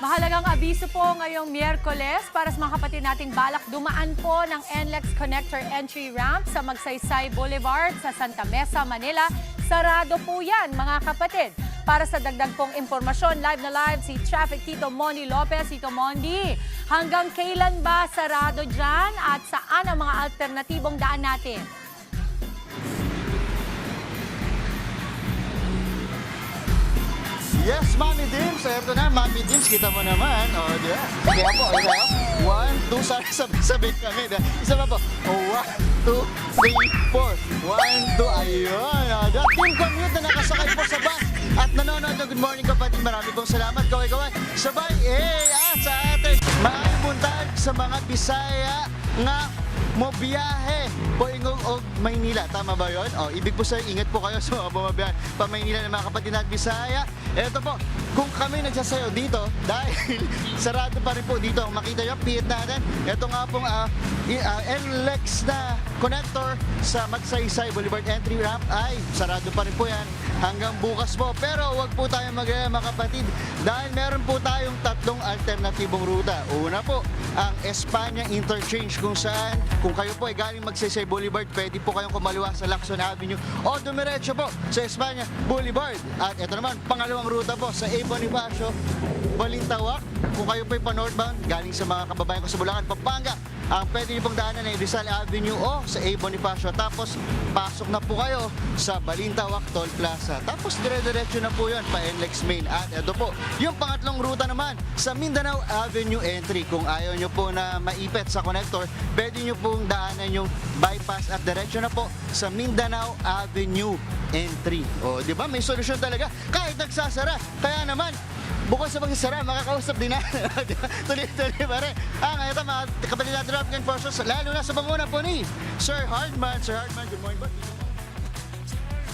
Mahalagang abiso po ngayong Miyerkules para sa mga kapatid nating balak dumaan po ng NLEX Connector Entry Ramp sa Magsaysay Boulevard sa Santa Mesa, Manila. Sarado po yan, mga kapatid. Para sa dagdag pong impormasyon, live na live si Traffic Tito Mondi Lopez. Tito Mondi, hanggang kailan ba sarado dyan at saan ang mga alternatibong daan natin? Yes, Mami Dims. Ito na, Mami Dims. Kita mo naman. O, di ba? Kaya po, okay na. 1, 2, sabit kami. Isa pa po. 1, 2, 3, 4. 1, 2, ayun. The team commute na nakasakay po sa bus at nanonood ng Good Morning Kapatid. Marami pong salamat. Kaway-kaway. Sabay, sa atin. Maayong buntag sa mga Bisaya nga mo biyahe po ingong og Maynila. Tama ba yun? O, ibig po sa'yo, ingat po kayo sa mga bumabiyahe pa Maynila ng mga kapatid natin Bisaya. Eto po, kung kami nagsasayo dito, dahil sarado pa rin po dito, makita nyo, pihit natin. Ito nga pong NLEX na connector sa Magsaysay Boulevard Entry Ramp ay sarado pa rin po yan hanggang bukas po. Pero huwag po tayong mag-alala mga kapatid dahil meron po tayong tatlong alternatibong ruta. Una po, ang Espanya Interchange kung saan kung kayo po ay galing Magsaysay Boulevard, pwede po kayong kumaliwa sa Lacson Avenue o dumiretso po sa Espanya Boulevard. At ito naman, pangalawang ruta po sa A. Bonifacio, Balintawak. Kung kayo po ay pa-northbound, galing sa mga kababayan ko sa Bulacan, Pampanga, ang pwede niyo pong daanan ay Rizal Avenue o sa A. Bonifacio. Tapos, pasok na po kayo sa Balintawak Toll Plaza. Tapos, dire-diretso na po yun pa NLEX Main. At ito po, yung pangatlong ruta naman sa Mindanao Avenue Entry. Kung ayaw nyo po na maipit sa connector, pwede nyo pong daanan yung bypass at diretso na po sa Mindanao Avenue Entry. O, di ba? May solusyon talaga. Kahit nagsasara. Kaya naman, bukod sa pagsasara, makakausap din na. Tuloy-tuloy pa rin. Ito mga kapatid natin Traffic Enforcers, lalo na sa banguna po ni Sir Hardman. Sir Hardman, good morning po.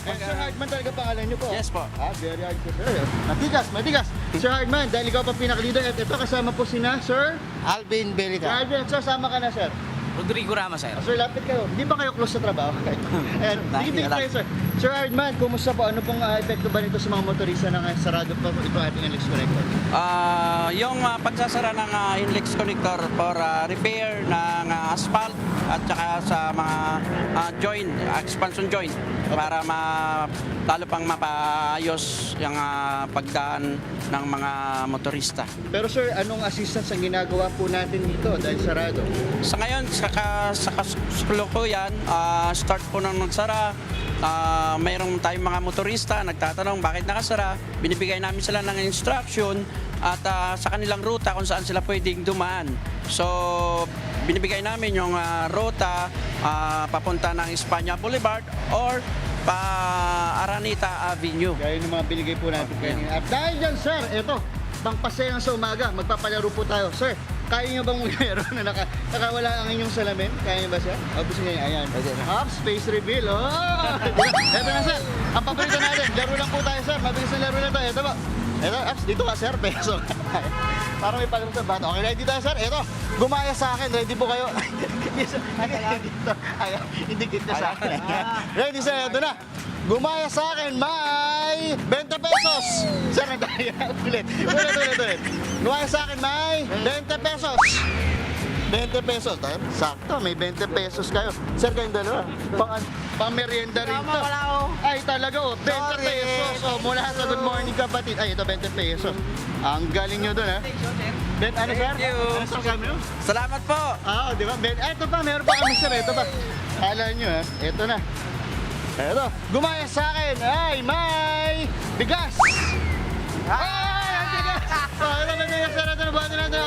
Sir Hardman talaga pangalan niyo po? Yes po. Very hard po, sir. Matigas. Sir Hardman, dahil ikaw pa pinaka-leader at ito kasama po sina Sir Alvin Sir Belita. Alvin. Sir, sama ka na, sir. Rodrigo Ramos, sir. Sir, lapit kayo. Di ba kayo close sa trabaho? Sige kayo, sir. Sir Hardman, kumusta po? Ano pong epekto ba nito sa mga motorista na sarado pa po ito ating NLEX Connector? Yung pagsasara ng NLEX Connector for repair ng asphalt at saka sa mga joint, expansion joint para lalo pang mapaayos yung pagdaan ng mga motorista. Pero sir, anong assistance ang ginagawa po natin dito dahil sarado? Sa ngayon, sa kasalukuyan, start po nang nagsara. Mayroon tayong mga motorista nagtatanong bakit nakasara. Binibigay namin sila ng instruction at sa kanilang ruta kung saan sila pwedeng dumaan. So, binibigay namin yung ruta papunta ng Espanya Boulevard or pa Araneta Avenue. Gaya ng mga binigay po natin kanina. At dahil dyan, sir, ito, pangpasayang sa umaga, magpapalaro po tayo. Sir, kaya nyo bang maglaro na nakawala ang inyong salamin? Kaya nyo ba, sir? O, gusto nyo, ayan. Up, space reveal. Oh! Ito na, sir. Ang paborito natin, laro lang po tayo, sir. Mabilis na laro na tayo. Ito ba? Ito, ups, dito ka, sir. Peso. Parang may palaro sa bata. Okay, ready tayo, sir. Ito, gumaya sa akin. Ready po kayo? Ayan, indikit na sa akin. Ready, sir. Ito na. Gumaya sa akin, may 20 pesos. Sir, nagdaya. Ulit. Gumaya sa akin, may 20 pesos. 20 pesos. Sakto, may 20 pesos kayo. Sir, kayong dalawa. Pang merienda rin to. Ay, talaga, 20 pesos. Mula sa Good Morning Kapatid. Ay, ito, 20 pesos. Ang galing nyo dun, ha? Ano, sir? Thank you. Ano sa kami? Salamat po! Di ba? Ito pa, meron pa kami, sir. Ito pa. Kala nyo, ha? Ito na. Ito, gumaya sa akin, ay, may bigas! Ay, ang bigas! Ito may bigas, sir, ito na buhatin natin.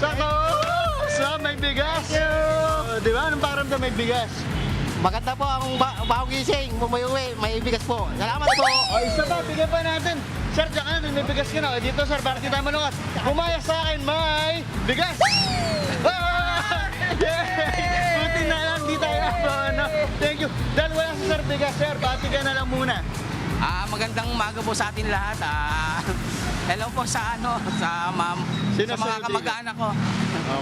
Sakto! So, may bigas! Di ba? Anong pakiramdam may bigas? Maganda po ang bago gising. Uwi, may bigas po. Salamat po. Isa pa, bigyan pa natin. Sir, diyan ka na, may bigas ka na. Dito, sir, para di tayo malungat. Gumaya sa akin, may bigas! Buti na lang, di tayo ano. Thank you. Dahil wala si Sir Bigas, sir, bati ka na lang muna. Magandang umaga po sa atin lahat. Hello po sa sa ma'am, Sino sa si mga Rodrigo? kamag-anak ko.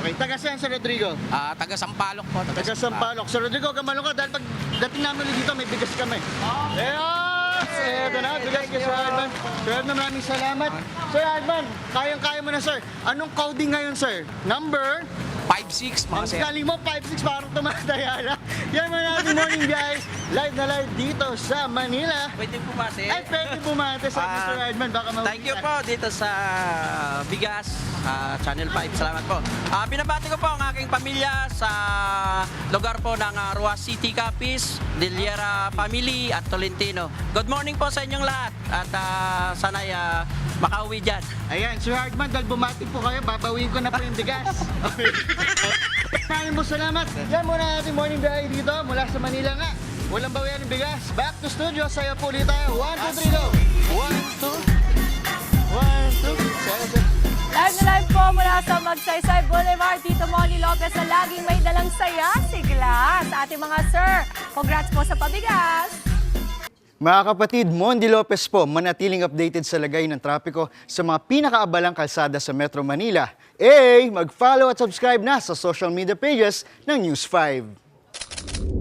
Okay, taga saan, Sir Rodrigo? Taga Sampaloc po. Taga Sampaloc. Sir Rodrigo, gamalong ka dahil pag dating namin dito, may bigas kami. Ayun! Eto na, bigas kay Sir Adman. Sir Adman, maraming salamat. Sir Adman, kayang-kaya mo na, sir. Anong coding ngayon, sir? Number? 5-6 mga Ang sir. galing mo, 5-6, parang tumataya na. Yan mga natin morning, guys. Live na live dito sa Manila. Pwede pumasi. Ay, pwede bumate sa Ah, Sir Adman. Baka mawala. Thank you po dito sa Bigas, Channel 5. Salamat po. Binabati ko po ang aking pamilya sa lugar po ng Roa City, Capiz, Diliera Family at Tolentino. Good morning po sa inyong lahat at sana'y makauwi dyan. Ayan, Sir Hardman, dahil bumati po kayo, babawiin ko na po yung bigas. Okay. Maraming po salamat. Yan muna ating morning diary dito mula sa Manila nga. Walang bawian ng bigas. Back to studio, sayo po ulit tayo. 1, 2, 3, go! 1, 2, 1, 2. Live na live po mula sa Magsaysay Boulevard. Tito Moni Lopez na laging may dalang saya, sigla sa ating mga sir. Congrats po sa pabigas. Mga kapatid, Mondi Lopez po, manatiling updated sa lagay ng trapiko sa mga pinakaabalang kalsada sa Metro Manila. Mag-follow at subscribe na sa social media pages ng News 5.